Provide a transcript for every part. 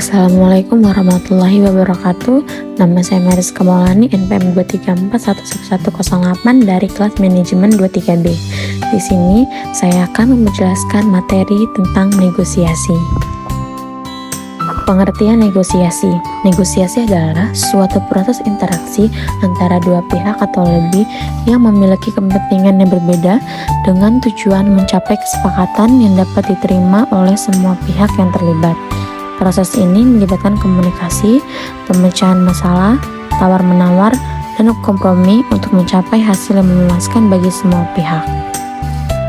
Assalamualaikum warahmatullahi wabarakatuh. Nama saya Mariska Maulani, NPM 2341108 dari kelas manajemen 23B. Di sini saya akan menjelaskan materi tentang negosiasi. Pengertian negosiasi. Negosiasi adalah suatu proses interaksi antara dua pihak atau lebih yang memiliki kepentingan yang berbeda dengan tujuan mencapai kesepakatan yang dapat diterima oleh semua pihak yang terlibat. Proses ini melibatkan komunikasi, pemecahan masalah, tawar-menawar, dan kompromi untuk mencapai hasil yang memuaskan bagi semua pihak.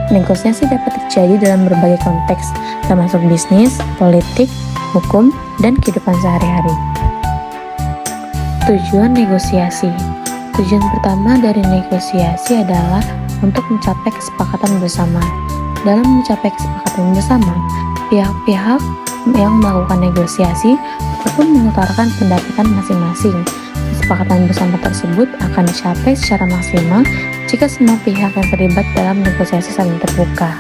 Negosiasi dapat terjadi dalam berbagai konteks, termasuk bisnis, politik, hukum, dan kehidupan sehari-hari. Tujuan negosiasi. Tujuan pertama dari negosiasi adalah untuk mencapai kesepakatan bersama. Dalam mencapai kesepakatan bersama, pihak-pihak yang melakukan negosiasi perlu mengutarakan pendapat masing-masing. Kesepakatan bersama tersebut akan dicapai secara maksimal jika semua pihak yang terlibat dalam negosiasi saling terbuka.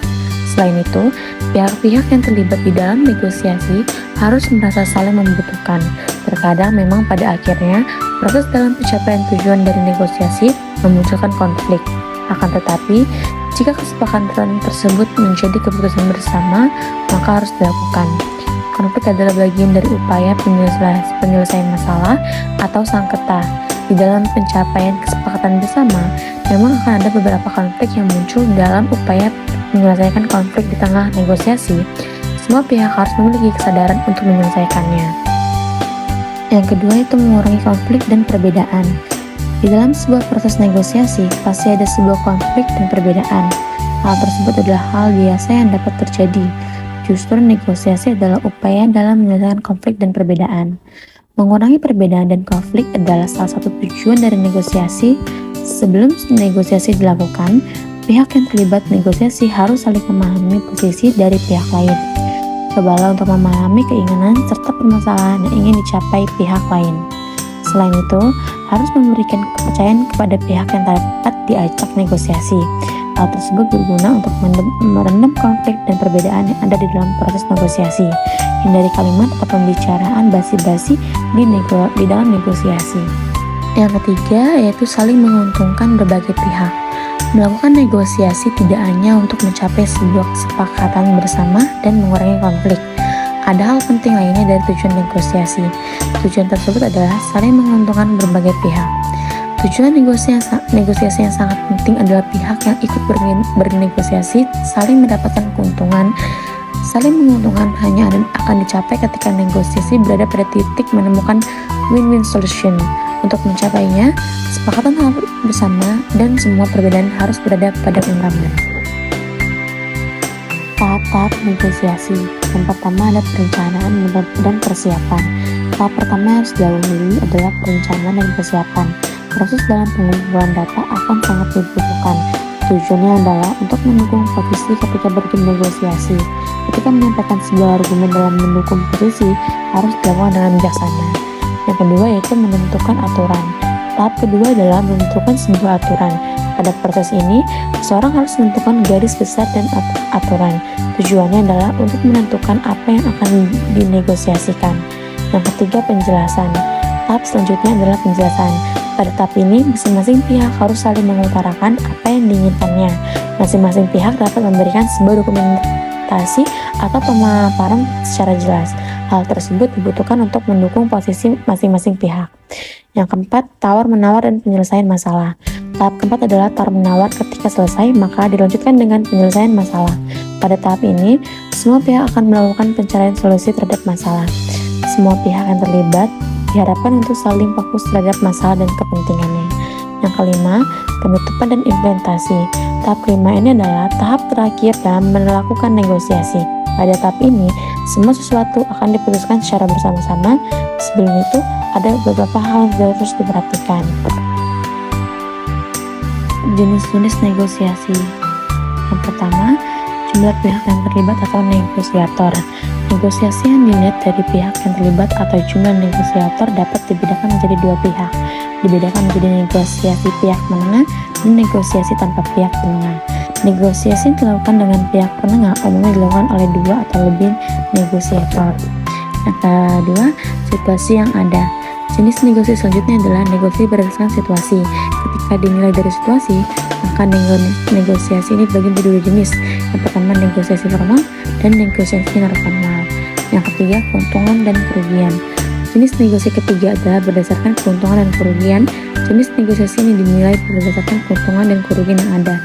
Selain itu, pihak-pihak yang terlibat di dalam negosiasi harus merasa saling membutuhkan. Terkadang memang pada akhirnya proses dalam pencapaian tujuan dari negosiasi memunculkan konflik. Akan tetapi, jika kesepakatan tersebut menjadi keputusan bersama, maka harus dilakukan. Konflik adalah bagian dari upaya penyelesaian masalah atau sengketa. Di dalam pencapaian kesepakatan bersama, memang akan ada beberapa konflik yang muncul dalam upaya menyelesaikan konflik di tengah negosiasi. Semua pihak harus memiliki kesadaran untuk menyelesaikannya. Yang kedua itu mengurangi konflik dan perbedaan. Di dalam sebuah proses negosiasi, pasti ada sebuah konflik dan perbedaan. Hal tersebut adalah hal biasa yang dapat terjadi. Justru negosiasi adalah upaya dalam menyelesaikan konflik dan perbedaan. Mengurangi perbedaan dan konflik adalah salah satu tujuan dari negosiasi. Sebelum negosiasi dilakukan, pihak yang terlibat negosiasi harus saling memahami posisi dari pihak lain. Cobalah untuk memahami keinginan serta permasalahan yang ingin dicapai pihak lain. Selain itu, harus memberikan kepercayaan kepada pihak yang dapat diajak negosiasi. Hal tersebut berguna untuk meredam konflik dan perbedaan yang ada di dalam proses negosiasi. Hindari kalimat atau pembicaraan basi-basi di dalam negosiasi. Yang ketiga yaitu saling menguntungkan berbagai pihak. Melakukan negosiasi tidak hanya untuk mencapai sebuah kesepakatan bersama dan mengurangi konflik. Ada hal penting lainnya dari tujuan negosiasi. Tujuan tersebut adalah saling menguntungkan berbagai pihak. Tujuan negosiasi yang sangat penting adalah pihak yang ikut bernegosiasi saling mendapatkan keuntungan. Saling menguntungkan hanya akan dicapai ketika negosiasi berada pada titik menemukan win-win solution. Untuk mencapainya, kesepakatan harus bersama dan semua perbedaan harus berada pada genggaman. Tahap-tahap negosiasi. Yang pertama ada perencanaan dan persiapan. Tahap pertama harus dilalui adalah perencanaan dan persiapan. Proses dalam pengumpulan data akan sangat dibutuhkan. Tujuannya adalah untuk mendukung posisi ketika bernegosiasi. Ketika menyampaikan sebuah argumen dalam mendukung posisi harus dilakukan dengan bijaksana. Yang kedua yaitu menentukan aturan. Tahap kedua adalah menentukan sebuah aturan. Pada proses ini, seseorang harus menentukan garis besar dan aturan. Tujuannya adalah untuk menentukan apa yang akan dinegosiasikan. Yang ketiga, penjelasan. Tahap selanjutnya adalah penjelasan. Pada tahap ini, masing-masing pihak harus saling mengutarakan apa yang diinginkannya. Masing-masing pihak dapat memberikan sebuah dokumentasi atau pemaparan secara jelas. Hal tersebut dibutuhkan untuk mendukung posisi masing-masing pihak. Yang keempat, tawar-menawar dan penyelesaian masalah. Tahap keempat adalah tawar-menawar. Ketika selesai, maka dilanjutkan dengan penyelesaian masalah. Pada tahap ini, semua pihak akan melakukan pencarian solusi terhadap masalah. Semua pihak yang terlibat diharapkan untuk saling fokus terhadap masalah dan kepentingannya. Yang kelima, penutupan dan implementasi. Tahap kelima ini adalah tahap terakhir dalam melakukan negosiasi. Pada tahap ini, semua sesuatu akan diputuskan secara bersama-sama. Sebelum itu, ada beberapa hal yang harus diperhatikan. Jenis-jenis negosiasi. Yang pertama, jumlah pihak yang terlibat atau negosiator. Negosiasi yang dilihat dari pihak yang terlibat atau jumlah negosiator dapat dibedakan menjadi dua pihak. Dibedakan menjadi negosiasi pihak menengah dan negosiasi tanpa pihak penengah. Negosiasi yang dilakukan dengan pihak penengah umumnya dilakukan oleh dua atau lebih negosiator. Yang kedua, situasi yang ada. Jenis negosiasi selanjutnya adalah negosiasi berdasarkan situasi. Ketika dinilai dari situasi, maka negosiasi ini dibagi menjadi dua jenis. Yang pertama, negosiasi formal dan negosiasi non formal. Yang ketiga, keuntungan dan kerugian. Jenis negosiasi ketiga adalah berdasarkan keuntungan dan kerugian. Jenis negosiasi ini dinilai berdasarkan keuntungan dan kerugian yang ada.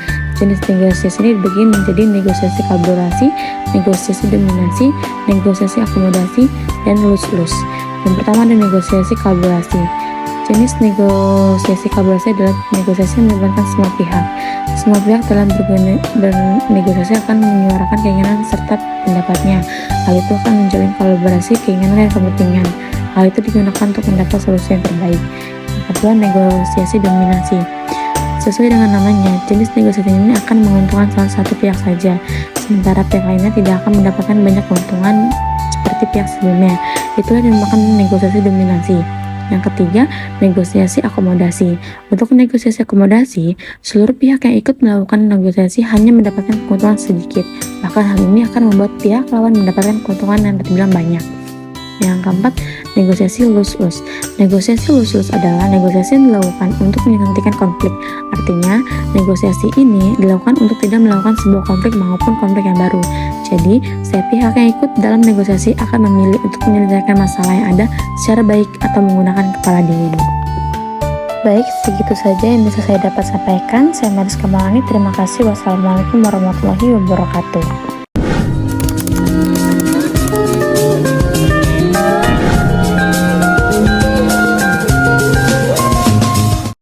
Jenis negosiasi ini dibagi menjadi negosiasi kolaborasi, negosiasi dominasi, negosiasi akomodasi, dan lose-lose. Yang pertama ada negosiasi kolaborasi. Jenis negosiasi kolaborasi adalah negosiasi yang melibatkan semua pihak. Semua pihak dalam bernegosiasi akan menyuarakan keinginan serta pendapatnya. Hal itu akan menjalin kolaborasi keinginan dan kepentingan. Hal itu digunakan untuk mendapat solusi yang terbaik. Yang kedua, negosiasi dominasi. Sesuai dengan namanya, jenis negosiasi ini akan menguntungkan salah satu pihak saja, sementara pihak lainnya tidak akan mendapatkan banyak keuntungan seperti pihak sebelumnya. Itulah dinamakan negosiasi dominasi. Yang ketiga, negosiasi akomodasi. Untuk negosiasi akomodasi, seluruh pihak yang ikut melakukan negosiasi hanya mendapatkan keuntungan sedikit. Bahkan hal ini akan membuat pihak lawan mendapatkan keuntungan yang terbilang banyak. Yang keempat, negosiasi lose-lose. Negosiasi lose-lose adalah negosiasi yang dilakukan untuk menghentikan konflik. Artinya, negosiasi ini dilakukan untuk tidak melakukan sebuah konflik maupun konflik yang baru. Jadi, setiap pihak yang ikut dalam negosiasi akan memilih untuk menyelesaikan masalah yang ada secara baik atau menggunakan kepala dingin. Baik, segitu saja yang bisa saya dapat sampaikan. Saya Mariska Malani, terima kasih. Wassalamualaikum warahmatullahi wabarakatuh.